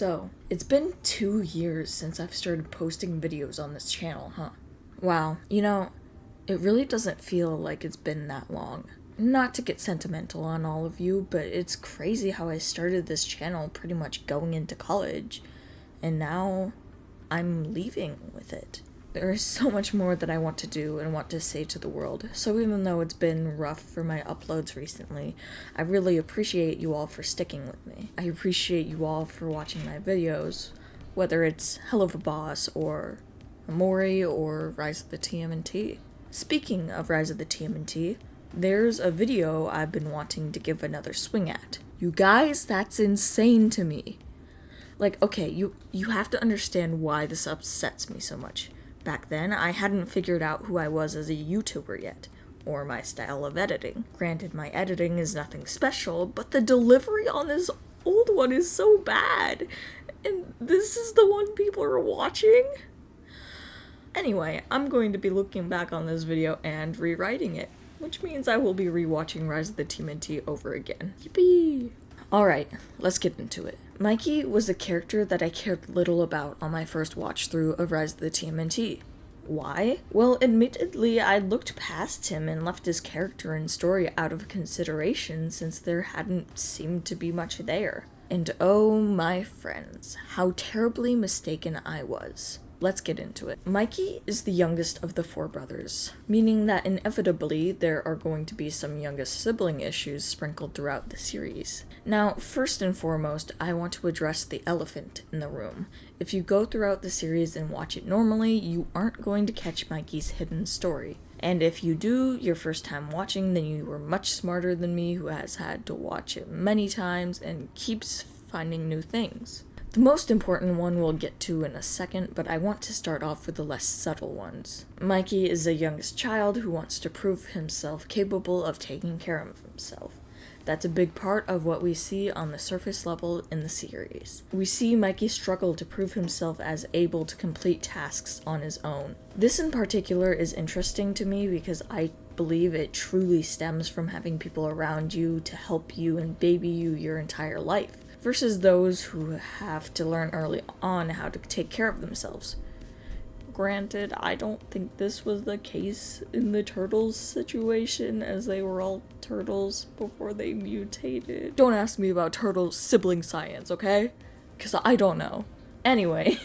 So, it's been 2 years since I've started posting videos on this channel, huh? Wow, it really doesn't feel like it's been that long. Not to get sentimental on all of you, but it's crazy how I started this channel pretty much going into college, and now I'm leaving with it. There is so much more that I want to do and want to say to the world, so even though it's been rough for my uploads recently, I really appreciate you all for sticking with me. I appreciate you all for watching my videos, whether it's Hell of a Boss, or Amori, or Rise of the TMNT. Speaking of Rise of the TMNT, there's a video I've been wanting to give another swing at. You guys, that's insane to me. Okay, you have to understand why this upsets me so much. Back then, I hadn't figured out who I was as a YouTuber yet, or my style of editing. Granted, my editing is nothing special, but the delivery on this old one is so bad, and this is the one people are watching? Anyway, I'm going to be looking back on this video and rewriting it, which means I will be rewatching Rise of the TMNT over again. Yippee! Alright, let's get into it. Mikey was a character that I cared little about on my first watch through of Rise of the TMNT. Why? Well, admittedly, I looked past him and left his character and story out of consideration since there hadn't seemed to be much there. And oh my friends, how terribly mistaken I was. Let's get into it. Mikey is the youngest of the 4 brothers, meaning that inevitably there are going to be some youngest sibling issues sprinkled throughout the series. Now, first and foremost, I want to address the elephant in the room. If you go throughout the series and watch it normally, you aren't going to catch Mikey's hidden story. And if you do, your first time watching, then you were much smarter than me, who has had to watch it many times and keeps finding new things. The most important one we'll get to in a second, but I want to start off with the less subtle ones. Mikey is the youngest child who wants to prove himself capable of taking care of himself. That's a big part of what we see on the surface level in the series. We see Mikey struggle to prove himself as able to complete tasks on his own. This in particular is interesting to me because I believe it truly stems from having people around you to help you and baby you your entire life, versus those who have to learn early on how to take care of themselves. Granted, I don't think this was the case in the turtles situation, as they were all turtles before they mutated. Don't ask me about turtle sibling science, okay? Because I don't know. Anyway,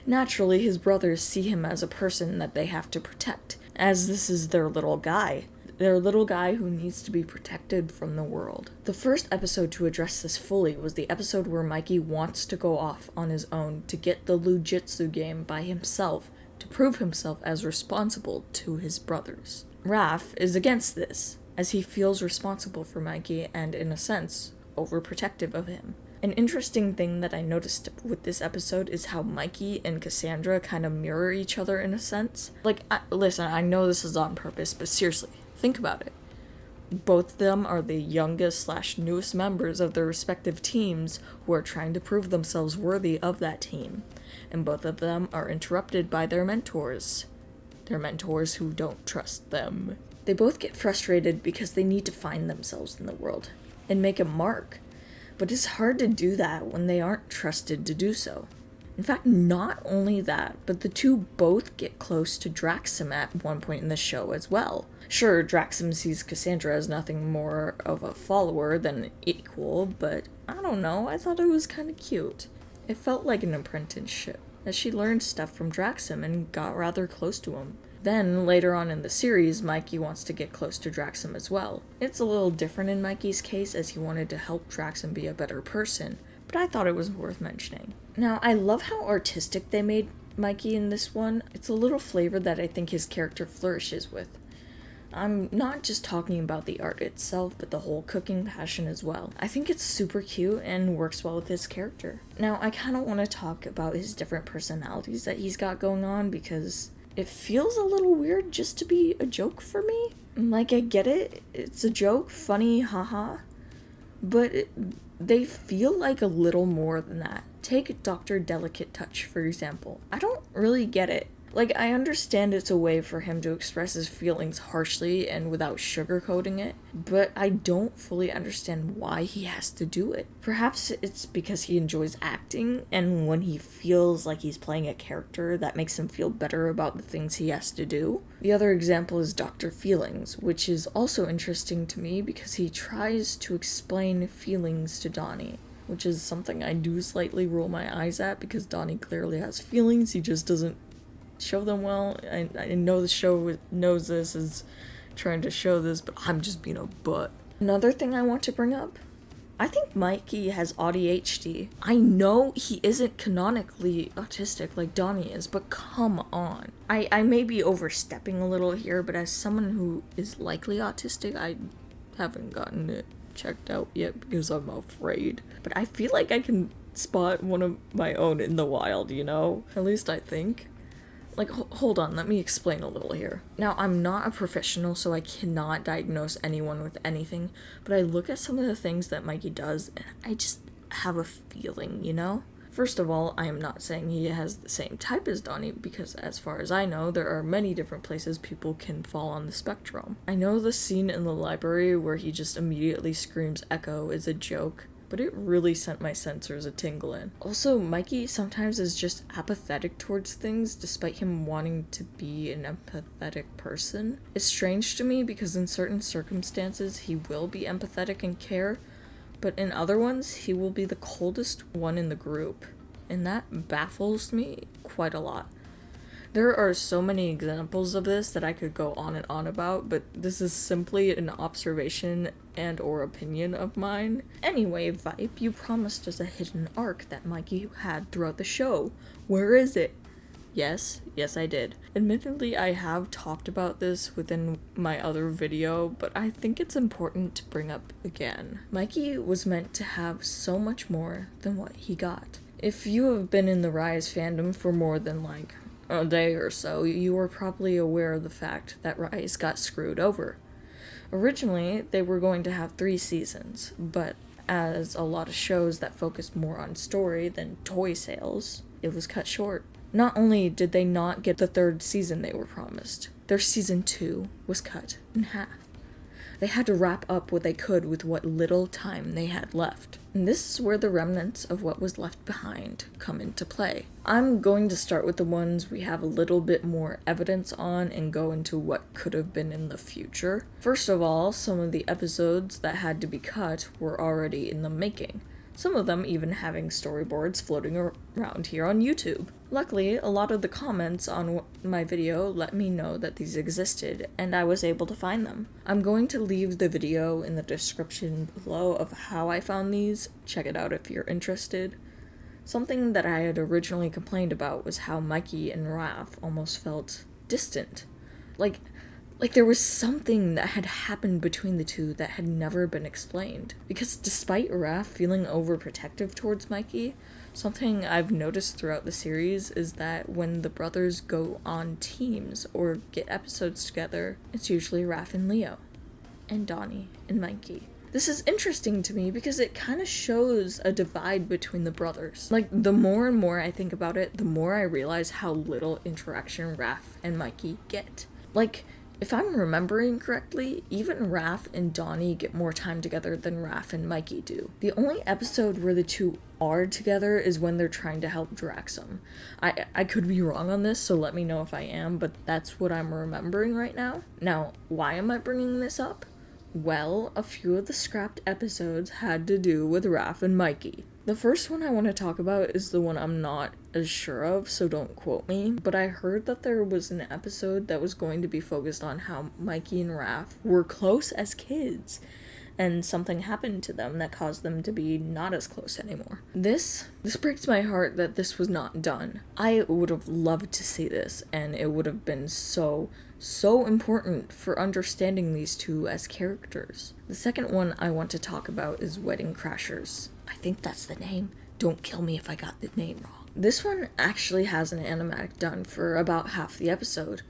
naturally his brothers see him as a person that they have to protect, as this is their little guy. Their little guy who needs to be protected from the world. The first episode to address this fully was the episode where Mikey wants to go off on his own to get the Lujitsu game by himself to prove himself as responsible to his brothers. Raph is against this, as he feels responsible for Mikey and, in a sense, overprotective of him. An interesting thing that I noticed with this episode is how Mikey and Cassandra kind of mirror each other in a sense. Listen, I know this is on purpose, but seriously, think about it. Both of them are the youngest/newest members of their respective teams who are trying to prove themselves worthy of that team. And both of them are interrupted by their mentors. Their mentors who don't trust them. They both get frustrated because they need to find themselves in the world and make a mark. But it's hard to do that when they aren't trusted to do so. In fact, not only that, but the two both get close to Draxum at one point in the show as well. Sure, Draxum sees Cassandra as nothing more of a follower than an equal, but I don't know, I thought it was kind of cute. It felt like an apprenticeship, as she learned stuff from Draxum and got rather close to him. Then, later on in the series, Mikey wants to get close to Draxum as well. It's a little different in Mikey's case, as he wanted to help Draxum be a better person, but I thought it was worth mentioning. Now, I love how artistic they made Mikey in this one. It's a little flavor that I think his character flourishes with. I'm not just talking about the art itself, but the whole cooking passion as well. I think it's super cute and works well with his character. Now, I kind of want to talk about his different personalities that he's got going on, because it feels a little weird just to be a joke for me. I get it, it's a joke, funny, haha, but they feel like a little more than that. Take Dr. Delicate Touch, for example. I don't really get it. Like, I understand it's a way for him to express his feelings harshly and without sugarcoating it, but I don't fully understand why he has to do it. Perhaps it's because he enjoys acting, and when he feels like he's playing a character, that makes him feel better about the things he has to do. The other example is Dr. Feelings, which is also interesting to me because he tries to explain feelings to Donnie, which is something I do slightly roll my eyes at because Donnie clearly has feelings, he just doesn't show them well. I know the show knows this, is trying to show this, but I'm just being a butt. Another thing I want to bring up, I think Mikey has ADHD. I know he isn't canonically autistic like Donnie is, but come on. I may be overstepping a little here, but as someone who is likely autistic, I haven't gotten it checked out yet because I'm afraid. But I feel like I can spot one of my own in the wild, you know? At least I think. Like, hold on, let me explain a little here. Now, I'm not a professional, so I cannot diagnose anyone with anything, but I look at some of the things that Mikey does, and I just have a feeling, you know? First of all, I am not saying he has the same type as Donnie, because as far as I know, there are many different places people can fall on the spectrum. I know the scene in the library where he just immediately screams Echo is a joke, but it really sent my sensors a tingling. Also, Mikey sometimes is just apathetic towards things despite him wanting to be an empathetic person. It's strange to me because in certain circumstances he will be empathetic and care, but in other ones he will be the coldest one in the group, and that baffles me quite a lot. There are so many examples of this that I could go on and on about, but this is simply an observation and or opinion of mine. Anyway, Vipe, you promised us a hidden arc that Mikey had throughout the show. Where is it? Yes, I did. Admittedly, I have talked about this within my other video, but I think it's important to bring up again. Mikey was meant to have so much more than what he got. If you have been in the Rise fandom for more than like a day or so, you were probably aware of the fact that Rise got screwed over. Originally, they were going to have 3 seasons, but as a lot of shows that focused more on story than toy sales, it was cut short. Not only did they not get the 3rd season they were promised, their season 2 was cut in half. They had to wrap up what they could with what little time they had left. And this is where the remnants of what was left behind come into play. I'm going to start with the ones we have a little bit more evidence on and go into what could have been in the future. First of all, some of the episodes that had to be cut were already in the making. Some of them even having storyboards floating around here on YouTube. Luckily, a lot of the comments on my video let me know that these existed, and I was able to find them. I'm going to leave the video in the description below of how I found these. Check it out if you're interested. Something that I had originally complained about was how Mikey and Raph almost felt distant. Like there was something that had happened between the two that had never been explained. Because despite Raph feeling overprotective towards Mikey, something I've noticed throughout the series is that when the brothers go on teams or get episodes together, it's usually Raph and Leo, and Donnie and Mikey. This is interesting to me because it kind of shows a divide between the brothers. Like, the more and more I think about it, the more I realize how little interaction Raph and Mikey get. Like, if I'm remembering correctly, even Raph and Donnie get more time together than Raph and Mikey do. The only episode where the two are together is when they're trying to help Draxum. I could be wrong on this, so let me know if I am, but that's what I'm remembering right now. Now, why am I bringing this up? Well, a few of the scrapped episodes had to do with Raph and Mikey. The first one I want to talk about is the one I'm not as sure of, so don't quote me, but I heard that there was an episode that was going to be focused on how Mikey and Raph were close as kids, and something happened to them that caused them to be not as close anymore. This breaks my heart that this was not done. I would have loved to see this, and it would have been so important for understanding these two as characters. The second one I want to talk about is Wedding Crashers. I think that's the name. Don't kill me if I got the name wrong. This one actually has an animatic done for about half the episode,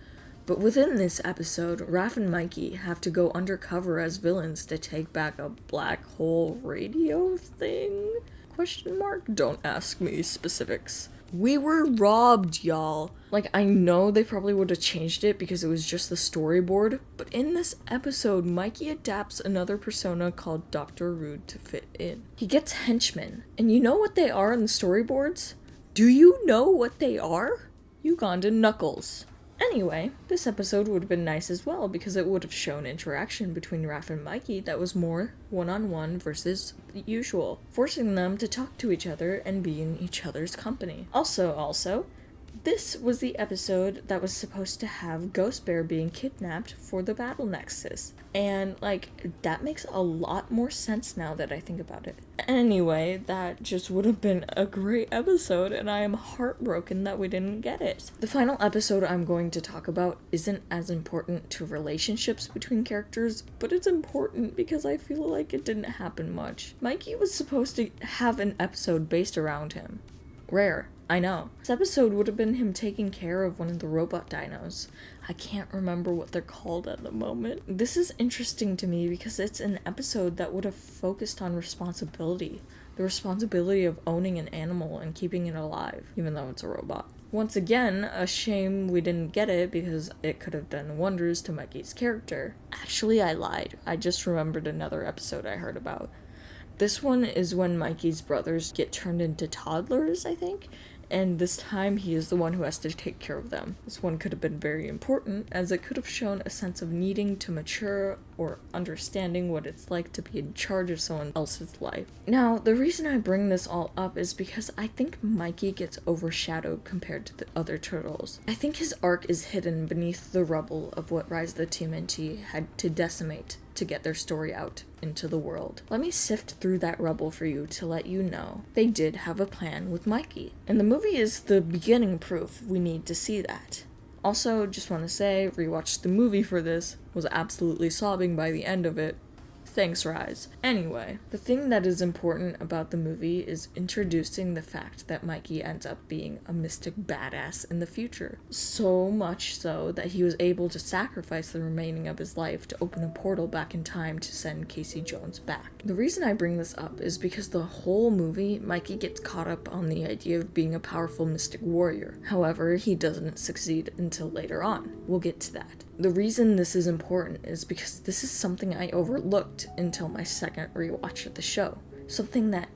but within this episode, Raph and Mikey have to go undercover as villains to take back a black hole radio thing? ? Don't ask me specifics. We were robbed, y'all. Like, I know they probably would have changed it because it was just the storyboard, but in this episode, Mikey adapts another persona called Dr. Rude to fit in. He gets henchmen, and you know what they are in the storyboards? Do you know what they are? Ugandan Knuckles. Anyway, this episode would have been nice as well because it would have shown interaction between Raph and Mikey that was more one-on-one versus the usual, forcing them to talk to each other and be in each other's company. Also, this was the episode that was supposed to have Ghost Bear being kidnapped for the Battle Nexus. And, like, that makes a lot more sense now that I think about it. Anyway, that just would have been a great episode, and I am heartbroken that we didn't get it. The final episode I'm going to talk about isn't as important to relationships between characters, but it's important because I feel like it didn't happen much. Mikey was supposed to have an episode based around him. Rare. I know. This episode would have been him taking care of one of the robot dinos. I can't remember what they're called at the moment. This is interesting to me because it's an episode that would have focused on responsibility. The responsibility of owning an animal and keeping it alive, even though it's a robot. Once again, a shame we didn't get it because it could have done wonders to Mikey's character. Actually, I lied. I just remembered another episode I heard about. This one is when Mikey's brothers get turned into toddlers, I think, and this time he is the one who has to take care of them. This one could have been very important, as it could have shown a sense of needing to mature or understanding what it's like to be in charge of someone else's life. Now, the reason I bring this all up is because I think Mikey gets overshadowed compared to the other turtles. I think his arc is hidden beneath the rubble of what Rise of the TMNT had to decimate to get their story out into the world. Let me sift through that rubble for you to let you know they did have a plan with Mikey. And the movie is the beginning proof we need to see that. Also, just want to say, rewatched the movie for this, was absolutely sobbing by the end of it. Thanks, Rise. Anyway, the thing that is important about the movie is introducing the fact that Mikey ends up being a mystic badass in the future. So much so that he was able to sacrifice the remaining of his life to open a portal back in time to send Casey Jones back. The reason I bring this up is because the whole movie, Mikey gets caught up on the idea of being a powerful mystic warrior. However, he doesn't succeed until later on. We'll get to that. The reason this is important is because this is something I overlooked until my second rewatch of the show. Something that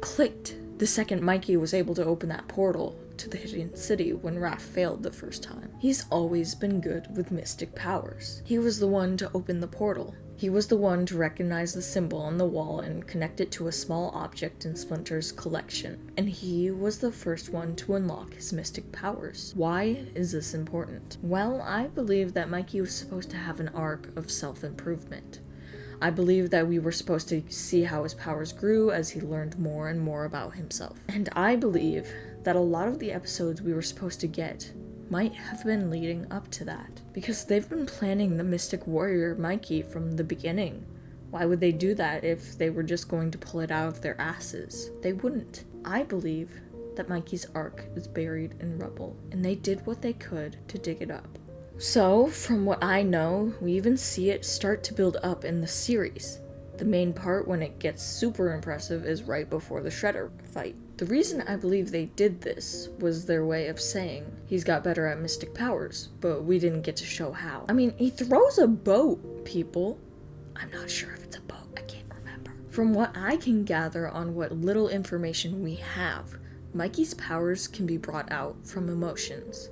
clicked the second Mikey was able to open that portal to the Hidden City when Raph failed the first time. He's always been good with mystic powers. He was the one to open the portal. He was the one to recognize the symbol on the wall and connect it to a small object in Splinter's collection. And he was the first one to unlock his mystic powers. Why is this important? Well, I believe that Mikey was supposed to have an arc of self-improvement. I believe that we were supposed to see how his powers grew as he learned more and more about himself. And I believe that a lot of the episodes we were supposed to get might have been leading up to that, because they've been planning the Mystic Warrior Mikey from the beginning. Why would they do that if they were just going to pull it out of their asses? They wouldn't. I believe that Mikey's arc is buried in rubble, and they did what they could to dig it up. So, from what I know, we even see it start to build up in the series. The main part when it gets super impressive is right before the Shredder fight. The reason I believe they did this was their way of saying he's got better at mystic powers, but we didn't get to show how. I mean, he throws a boat, people. I'm not sure if it's a boat, I can't remember. From what I can gather on what little information we have, Mikey's powers can be brought out from emotions.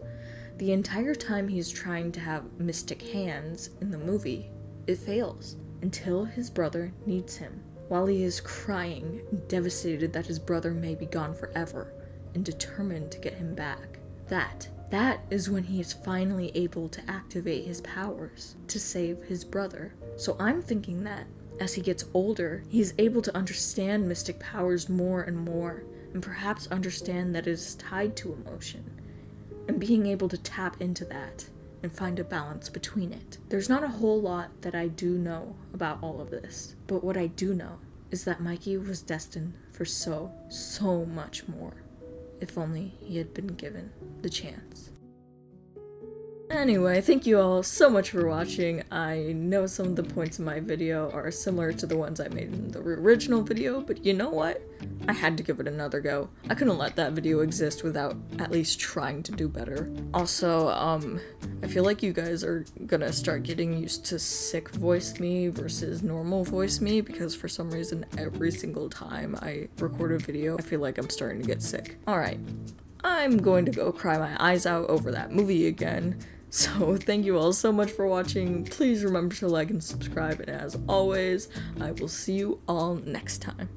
The entire time he's trying to have mystic hands in the movie, it fails, until his brother needs him. While he is crying, devastated that his brother may be gone forever, and determined to get him back. That is when he is finally able to activate his powers to save his brother. So I'm thinking that, as he gets older, he is able to understand mystic powers more and more, and perhaps understand that it is tied to emotion, and being able to tap into that and find a balance between it. There's not a whole lot that I do know about all of this, but what I do know is that Mikey was destined for so much more, if only he had been given the chance. Anyway, thank you all so much for watching. I know some of the points in my video are similar to the ones I made in the original video, but you know what? I had to give it another go. I couldn't let that video exist without at least trying to do better. Also, I feel like you guys are gonna start getting used to sick voice me versus normal voice me, because for some reason every single time I record a video, I feel like I'm starting to get sick. Alright, I'm going to go cry my eyes out over that movie again. So thank you all so much for watching. Please remember to like and subscribe, and as always, I will see you all next time.